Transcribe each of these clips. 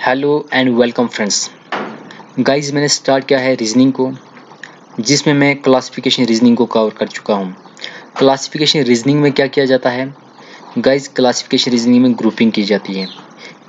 Hello and welcome friends. Guys मैंने start किया है रीजनिंग को, जिसमें मैं क्लासिफिकेशन रीजनिंग को कवर कर चुका हूँ। क्लासिफिकेशन रीजनिंग में क्या किया जाता है गाइस? क्लासिफिकेशन रीजनिंग में ग्रुपिंग की जाती है।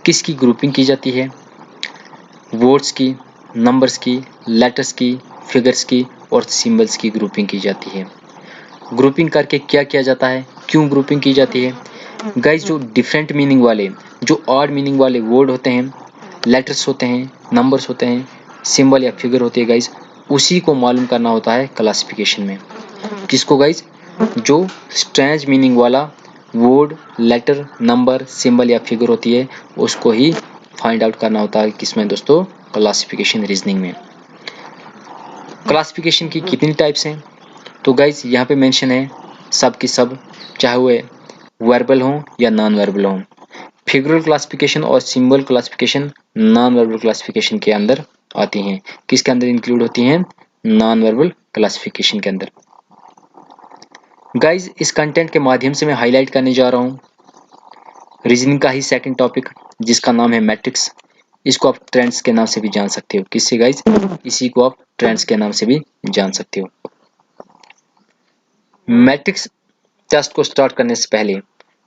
किसकी ग्रुपिंग की जाती है? वर्ड्स की, नंबर्स की, लेटर्स की, फिगर्स की और सिंबल्स की ग्रुपिंग की जाती है। ग्रुपिंग करके क्या किया जाता है, क्यों ग्रुपिंग की जाती है गाइस? जो डिफरेंट मीनिंग वाले, जो ऑड मीनिंग वाले वर्ड होते हैं, लेटर्स होते हैं, नंबर्स होते हैं, सिंबल या फिगर होती है गाइस, उसी को मालूम करना होता है क्लासिफिकेशन में। किसको गाइस? जो स्ट्रेंज मीनिंग वाला वर्ड, लेटर, नंबर, सिंबल या फिगर होती है, उसको ही फाइंड आउट करना होता है किसमें दोस्तों? क्लासिफिकेशन रीजनिंग में। क्लासिफिकेशन की कितनी टाइप्स हैं? तो गाइस यहाँ पे मेंशन है सब की सब, चाहे वो वर्बल हो या नॉन वर्बल हो। फिगरल क्लासिफिकेशन और symbol classification non verbal classification के अंदर आती हैं। किसके अंदर इंक्लूड होती हैं? नॉन वर्बल क्लासिफिकेशन के अंदर। गाइस इस कंटेंट के माध्यम से मैं हाईलाइट करने जा रहा हूँ रीजनिंग का ही सेकंड टॉपिक, जिसका नाम है मैट्रिक्स। इसको आप ट्रेंड्स के नाम से भी जान सकते हो। किससे गाइस? इसी को आप ट्रेंड्स के नाम से भी जान सकते हो। मैट्रिक्स टेस्ट को स्टार्ट करने से पहले,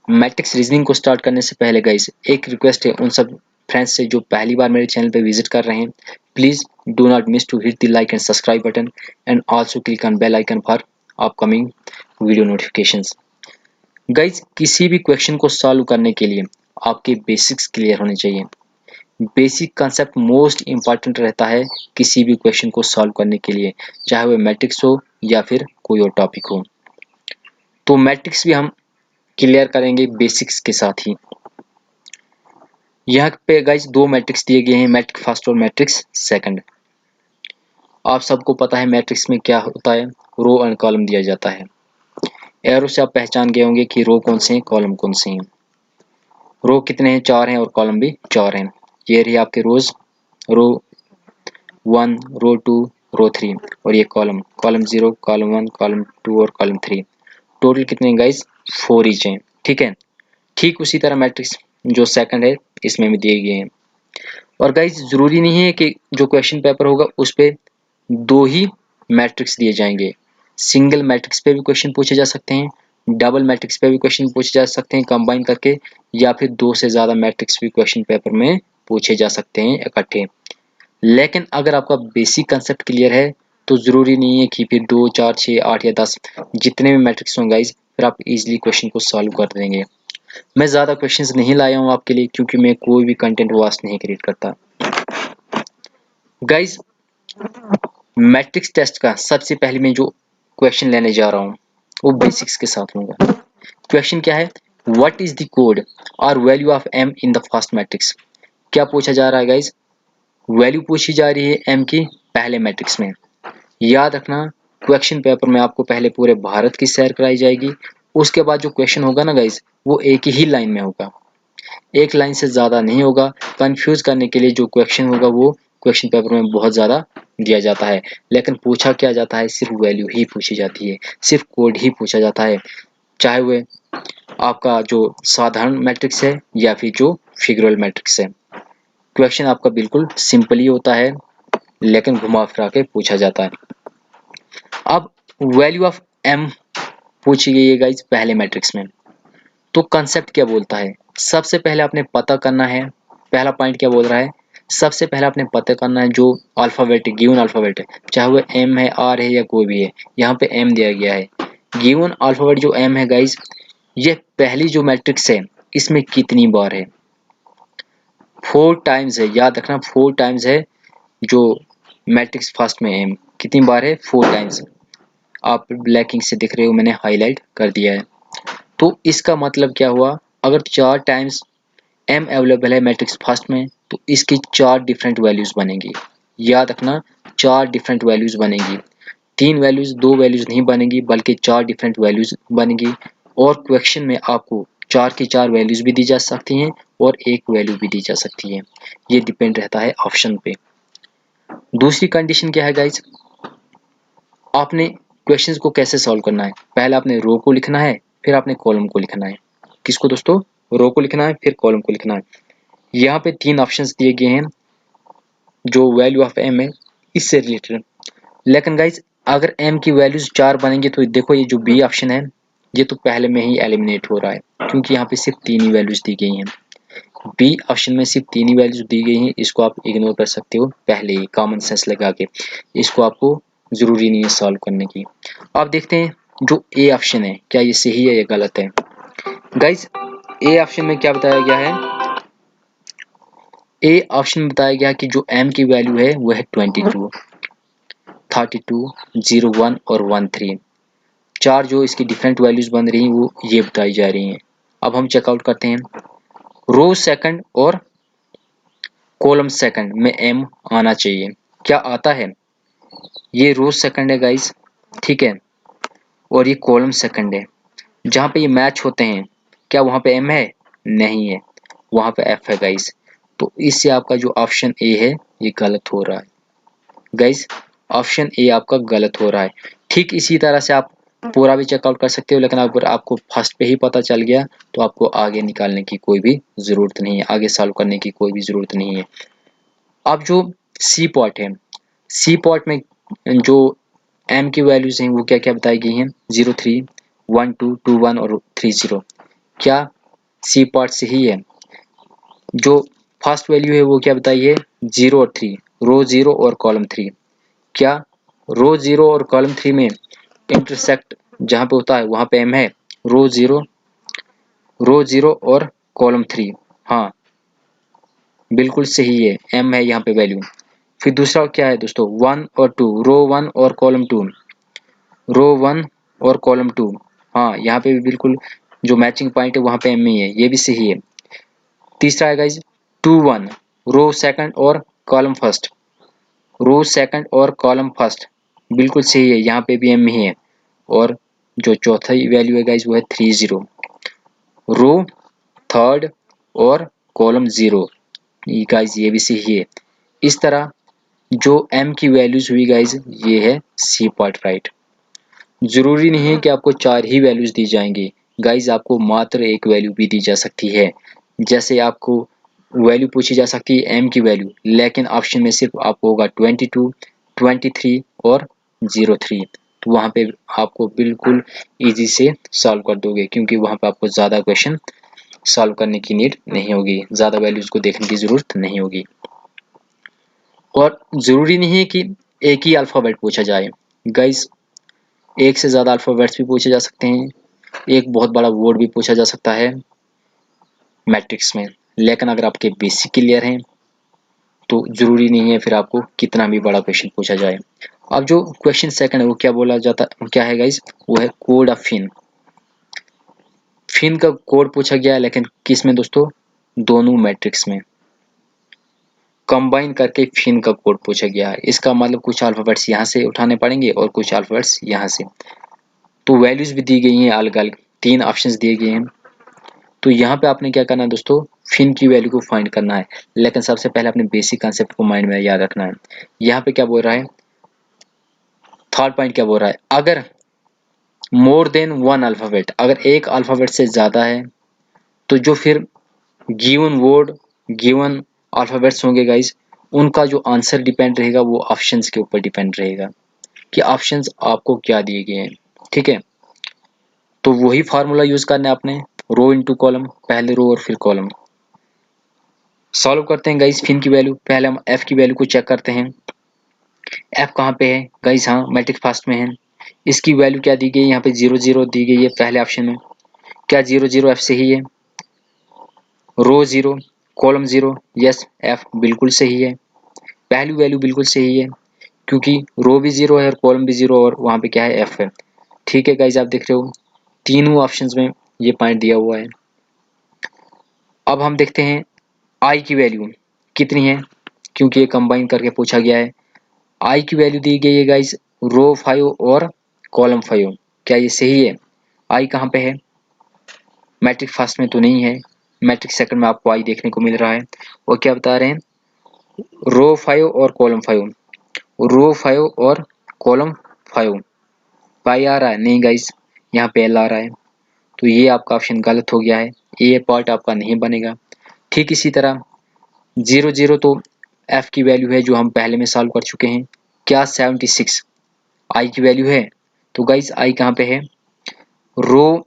मैट्रिक्स रीजनिंग को स्टार्ट करने से पहले गाइस एक रिक्वेस्ट है उन सब फ्रेंड्स से जो पहली बार मेरे चैनल पे विजिट कर रहे हैं, please do not miss to hit the like and subscribe button and also click on bell icon for upcoming video notifications. Guys किसी भी क्वेश्चन को सॉल्व करने के लिए आपके बेसिक्स क्लियर होने चाहिए। बेसिक कंसेप्ट मोस्ट इंपॉर्टेंट रहता है किसी भी क्वेश्चन को सॉल्व करने के लिए, चाहे वह मैट्रिक्स हो या फिर कोई और टॉपिक हो। तो मैट्रिक्स भी हम क्लियर करेंगे बेसिक्स के साथ ही। यहाँ पे गाइस दो मैट्रिक्स दिए गए हैं, मैट्रिक्स फर्स्ट और मैट्रिक्स सेकंड। आप सबको पता है मैट्रिक्स में क्या होता है, रो एंड कॉलम दिया जाता है। एरो से आप पहचान गए होंगे कि रो कौन से हैं, कॉलम कौन से हैं। रो कितने हैं? 4 हैं और कॉलम भी 4 हैं। ये रही आपके रोज, रो 1, रो 2, रो 3 और ये कॉलम, कॉलम 0, कॉलम 1, कॉलम 2 और कॉलम 3। टोटल कितने गाइस? 4 ईच हैं। ठीक है। ठीक उसी तरह मैट्रिक्स जो सेकंड है इसमें भी दिए गए हैं। और गाइस जरूरी नहीं है कि जो क्वेश्चन पेपर होगा उस पे दो ही मैट्रिक्स दिए जाएंगे। सिंगल मैट्रिक्स पे भी क्वेश्चन पूछे जा सकते हैं, डबल मैट्रिक्स पे भी क्वेश्चन पूछे जा सकते हैं कंबाइन करके, या फिर दो से ज्यादा मैट्रिक्स भी क्वेश्चन पेपर में पूछे जा सकते हैं इकट्ठे। लेकिन अगर आपका बेसिक कंसेप्ट क्लियर है तो जरूरी नहीं है कि फिर 2, 4, 6, 8 या 10 जितने भी मैट्रिक्स हों गाइस, फिर आप इजीली क्वेश्चन को सॉल्व कर देंगे। मैं ज़्यादा क्वेश्चंस नहीं लाया हूँ आपके लिए, क्योंकि मैं कोई भी कंटेंट वास्ट नहीं क्रिएट करता। गाइस मैट्रिक्स टेस्ट का सबसे पहले मैं जो क्वेश्चन लेने जा रहा हूँ वो बेसिक्स के साथ लूंगा। क्वेश्चन क्या है? व्हाट इज द कोड और value of m in the first matrix? क्या पूछा जा रहा है गाइस? वैल्यू पूछी जा रही है m की पहले मैट्रिक्स में। याद रखना क्वेश्चन पेपर में आपको पहले पूरे भारत की सैर कराई जाएगी, उसके बाद जो क्वेश्चन होगा ना गाइस वो एक ही लाइन में होगा, एक लाइन से ज़्यादा नहीं होगा। कंफ्यूज करने के लिए जो क्वेश्चन होगा वो क्वेश्चन पेपर में बहुत ज़्यादा दिया जाता है, लेकिन पूछा क्या जाता है? सिर्फ वैल्यू ही पूछी जाती है, सिर्फ कोड ही पूछा जाता है, चाहे वह आपका जो साधारण मैट्रिक्स है या फिर जो फिगरल मैट्रिक्स है। क्वेश्चन आपका बिल्कुल सिंपल ही होता है, लेकिन घुमा फिरा के पूछा जाता है। अब वैल्यू ऑफ m पूछी गई है गाइस पहले मैट्रिक्स में, तो कंसेप्ट क्या बोलता है? सबसे पहले आपने पता करना है, पहला पॉइंट क्या बोल रहा है? सबसे पहले आपने पता करना है जो अल्फाबेट, गिवन अल्फाबेट है, चाहे वो m है, r है या कोई भी है। यहाँ पे m दिया गया है। गिवन अल्फाबेट जो m है गाइस, ये पहली जो मैट्रिक्स है इसमें कितनी बार है? 4 टाइम्स है। याद रखना 4 टाइम्स है जो मैट्रिक्स फर्स्ट में m कितनी बार है? 4 टाइम्स। आप ब्लैकिंग से दिख रहे हो, मैंने हाईलाइट कर दिया है। तो इसका मतलब क्या हुआ? अगर 4 टाइम्स m अवेलेबल है मैट्रिक्स फर्स्ट में तो इसकी 4 डिफरेंट वैल्यूज बनेंगी। याद रखना 4 डिफरेंट वैल्यूज बनेंगी, 3 वैल्यूज, 2 वैल्यूज नहीं बनेगी, बल्कि 4 डिफरेंट वैल्यूज बनेंगी। और क्वेश्चन में आपको 4 की 4 वैल्यूज भी दी जा सकती हैं और एक वैल्यू भी दी जा सकती है। ये डिपेंड रहता है ऑप्शन पे। दूसरी कंडीशन क्या है गाइज? आपने क्वेश्चंस को कैसे सॉल्व करना है? पहले आपने रो को लिखना है, फिर आपने कॉलम को लिखना है। किसको दोस्तों? रो को लिखना है, फिर कॉलम को लिखना है। यहाँ पे 3 ऑप्शंस दिए गए हैं जो वैल्यू ऑफ m है इससे रिलेटेड। लेकिन गाइज अगर m की वैल्यूज 4 बनेंगे तो देखो ये जो b ऑप्शन है ये तो पहले में ही एलिमिनेट हो रहा है, क्योंकि यहाँ पे सिर्फ 3 ही वैल्यूज दी गई हैं। बी ऑप्शन में सिर्फ 3 ही वैल्यूज दी गई हैं, इसको आप इग्नोर कर सकते हो पहले ही कॉमन सेंस लगा के। इसको आपको जरूरी नहीं है सॉल्व करने की। अब देखते हैं जो ए ऑप्शन है क्या ये सही है या गलत है। गाइज ए ऑप्शन में क्या बताया गया है, ए ऑप्शन में बताया गया कि जो m की वैल्यू है वो है 22, 32, 01 और 13। चार जो इसकी डिफरेंट वैल्यूज बन रही हैं वो ये बताई जा रही हैं। अब हम चेकआउट करते हैं। रो सेकंड और कॉलम सेकंड में m आना चाहिए, क्या आता है? ये रो सेकंड है गाइस, ठीक है, और ये कॉलम सेकंड है। जहाँ पे ये मैच होते हैं क्या वहाँ पे m है? नहीं है, वहाँ पे f है गाइस। तो इससे आपका जो ऑप्शन ए है ये गलत हो रहा है गाइस, ऑप्शन ए आपका गलत हो रहा है। ठीक इसी तरह से आप पूरा भी चेकआउट कर सकते हो, लेकिन अगर आपको फर्स्ट पे ही पता चल गया तो आपको आगे निकालने की कोई भी ज़रूरत नहीं है, आगे सॉल्व करने की कोई भी ज़रूरत नहीं है। अब जो सी पॉट है, सी पॉट में जो एम की वैल्यूज हैं वो क्या क्या बताई गई हैं, 03, 12, 21 और 30। क्या सी पॉट सही है? जो फर्स्ट वैल्यू है वो क्या बताई है, 0 और 3, रो 0 और कॉलम 3। क्या रो 0 और कॉलम 3 में इंटरसेक्ट जहाँ पे होता है वहाँ पे एम है? रो 0 और कॉलम 3, हाँ बिल्कुल सही है, एम है यहाँ पे वैल्यू। फिर दूसरा क्या है दोस्तों, 1 और 2, रो 1 और कॉलम 2, रो 1 और कॉलम 2, हाँ यहाँ पे भी बिल्कुल जो मैचिंग पॉइंट है वहाँ पे एम ही है, ये भी सही है। तीसरा है गाइज 2 1, रो सेकंड और कॉलम फर्स्ट, रो सेकंड और कॉलम फर्स्ट बिल्कुल सही है, यहाँ पे भी एम ही है। और जो चौथा वैल्यू है गाइज वो है 30, रो थर्ड और कॉलम 0, गाइज ये भी सही है। इस तरह जो m की वैल्यूज हुई गाइज ये है सी पार्ट राइट। जरूरी नहीं है कि आपको 4 ही वैल्यूज दी जाएंगी गाइज, आपको मात्र एक वैल्यू भी दी जा सकती है। जैसे आपको वैल्यू पूछी जा सकती है m की वैल्यू, लेकिन ऑप्शन में सिर्फ आपको होगा 22, 23 और 03। तो वहाँ पे आपको बिल्कुल इजी से सॉल्व कर दोगे, क्योंकि वहाँ पे आपको ज़्यादा क्वेश्चन सॉल्व करने की नीड नहीं होगी, ज़्यादा वैल्यूज को देखने की ज़रूरत नहीं होगी। और ज़रूरी नहीं है कि एक ही अल्फ़ाबेट पूछा जाए गाइस, एक से ज़्यादा अल्फ़ाबेट्स भी पूछे जा सकते हैं, एक बहुत बड़ा वर्ड भी पूछा जा सकता है मैट्रिक्स में। लेकिन अगर आपके बेसिक क्लियर हैं तो ज़रूरी नहीं है फिर आपको कितना भी बड़ा क्वेश्चन पूछा जाए। अब जो क्वेश्चन सेकंड है वो क्या बोला जाता, क्या है गाइस, वो है कोड ऑफ फिन। फिन का कोड पूछा गया है, लेकिन किस में दोस्तों, दोनों मैट्रिक्स में कंबाइन करके फिन का कोड पूछा गया है। इसका मतलब कुछ अल्फ़ाबेट्स यहाँ से उठाने पड़ेंगे और कुछ अल्फ़ाबेट्स यहाँ से। तो वैल्यूज भी दी गई हैं अलग अलग, 3 ऑप्शंस दिए गए हैं। तो यहाँ पे आपने क्या करना है दोस्तों, फिन की वैल्यू को फाइंड करना है। लेकिन सबसे पहले अपने बेसिक कंसेप्ट को माइंड में याद रखना है। यहाँ पे क्या बोल रहा है, थर्ड पॉइंट क्या बोल रहा है, अगर मोर देन वन अल्फ़ाबेट, अगर एक अल्फ़ाबेट से ज़्यादा है तो जो फिर गिवन वर्ड, गिवन अल्फ़ाबेट्स होंगे गाइस, उनका जो आंसर डिपेंड रहेगा वो ऑप्शंस के ऊपर डिपेंड रहेगा कि ऑप्शंस आपको क्या दिए गए हैं, ठीक है। तो वही फार्मूला यूज करना है आपने, रो इनटू कॉलम, पहले रो और फिर कॉलम। सॉल्व करते हैं गाइस फिन की वैल्यू, पहले हम एफ की वैल्यू को चेक करते हैं। एफ कहाँ पे है गाइस, हाँ मैट्रिक्स फास्ट में है। इसकी वैल्यू क्या दी गई है, यहाँ पे 0 0 दी गई है पहले ऑप्शन में। क्या 0 0 एफ सही है? रो 0 कॉलम 0, यस एफ बिल्कुल सही है, पहली वैल्यू बिल्कुल सही है, क्योंकि रो भी 0 है और कॉलम भी 0 और वहाँ पे क्या है, एफ है। ठीक है गाइज, आप देख रहे हो तीनों ऑप्शंस में ये पॉइंट दिया हुआ है। अब हम देखते हैं आई की वैल्यू कितनी है, क्योंकि ये कंबाइन करके पूछा गया है। आई की वैल्यू दी गई है गाइज रो 5 और कॉलम 5, क्या ये सही है? आई कहाँ पे है, मैट्रिक फर्स्ट में तो नहीं है, मैट्रिक सेकंड में आपको आई देखने को मिल रहा है। और क्या बता रहे हैं, रो 5 और कॉलम 5, रो 5 और कॉलम 5 पाई आ रहा है, नहीं गाइस यहाँ पे एल आ रहा है। तो ये आपका ऑप्शन गलत हो गया है, ये पार्ट आपका नहीं बनेगा। ठीक इसी तरह 0 0 तो f की वैल्यू है जो हम पहले में सॉल्व कर चुके हैं। क्या 76 i की वैल्यू है? तो गाइस i कहाँ पे है? रो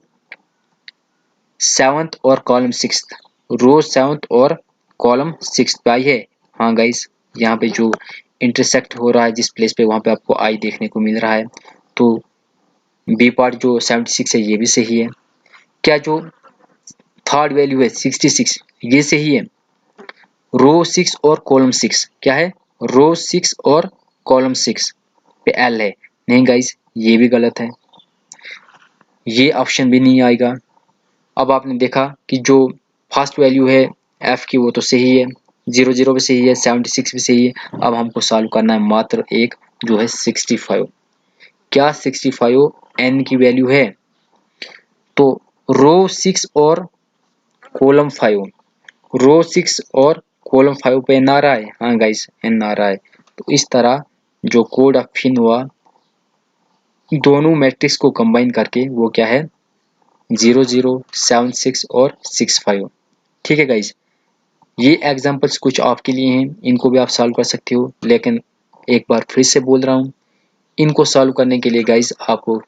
7th और कॉलम 6th, रो 7th और कॉलम 6th पे i है। हाँ गाइस, यहाँ पे जो इंटरसेक्ट हो रहा है जिस प्लेस पे, वहाँ पे आपको i देखने को मिल रहा है। तो बी पार्ट जो 76 है ये भी सही है। क्या जो थर्ड वैल्यू है 66 ये सही है? रो 6 और कॉलम 6 क्या है? रो 6 और कॉलम 6 पे एल है। नहीं गाइस, ये भी गलत है, ये ऑप्शन भी नहीं आएगा। अब आपने देखा कि जो फर्स्ट वैल्यू है एफ की वो तो सही है, 0 0 भी सही है, 76 भी सही है। अब हमको सॉल्व करना है मात्र एक, जो है 65। क्या 65 एन की वैल्यू है? तो रो 6 और कॉलम 5, रो 6 और कॉलम 5 पे एन आ रहा है। हाँ गाइस, एन आ रहा है। तो इस तरह जो कोड ऑफ फिन हुआ, दोनों मैट्रिक्स को कंबाइन करके वो क्या है? 0 0 7 6 और 65। ठीक है गाइस, ये एग्जांपल्स कुछ आपके लिए हैं, इनको भी आप सॉल्व कर सकते हो। लेकिन एक बार फिर से बोल रहा हूँ, इनको सॉल्व करने के लिए गाइस आपको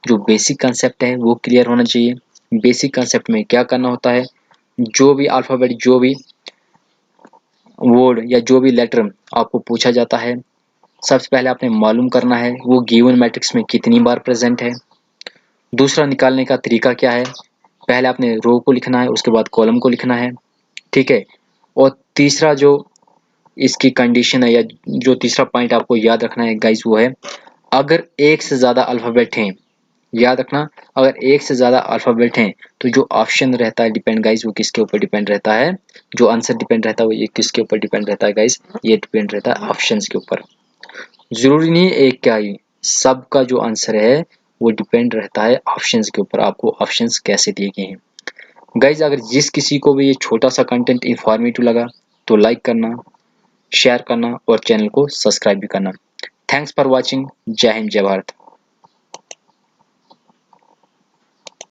जो बेसिक कंसेप्ट है वो क्लियर होना चाहिए। बेसिक कंसेप्ट में क्या करना होता है, जो भी अल्फ़ाबेट, जो भी वर्ड या जो भी लेटर आपको पूछा जाता है, सबसे पहले आपने मालूम करना है वो गिवन मैट्रिक्स में कितनी बार प्रेजेंट है। दूसरा, निकालने का तरीका क्या है, पहले आपने रो को लिखना है, उसके बाद कॉलम को लिखना है। ठीक है। और तीसरा जो इसकी कंडीशन है, या जो तीसरा पॉइंट आपको याद रखना है गाइस, वो है अगर एक से ज़्यादा अल्फ़ाबेट हैं, याद रखना, अगर एक से ज़्यादा अल्फ़ाबेट हैं तो जो ऑप्शन रहता है डिपेंड गाइस, वो किसके ऊपर डिपेंड रहता है? जो आंसर डिपेंड रहता है वो ये किसके ऊपर डिपेंड रहता है गाइस? ये डिपेंड रहता है ऑप्शंस के ऊपर। ज़रूरी नहीं एक क्या ही, सबका जो आंसर है वो डिपेंड रहता है ऑप्शंस के ऊपर, आपको ऑप्शंस कैसे दिए गए हैं। गाइज, अगर जिस किसी को भी ये छोटा सा कंटेंट इंफॉर्मेटिव लगा तो लाइक करना, शेयर करना और चैनल को सब्सक्राइब भी करना। Thanks for watching. जय हिंद, जय भारत।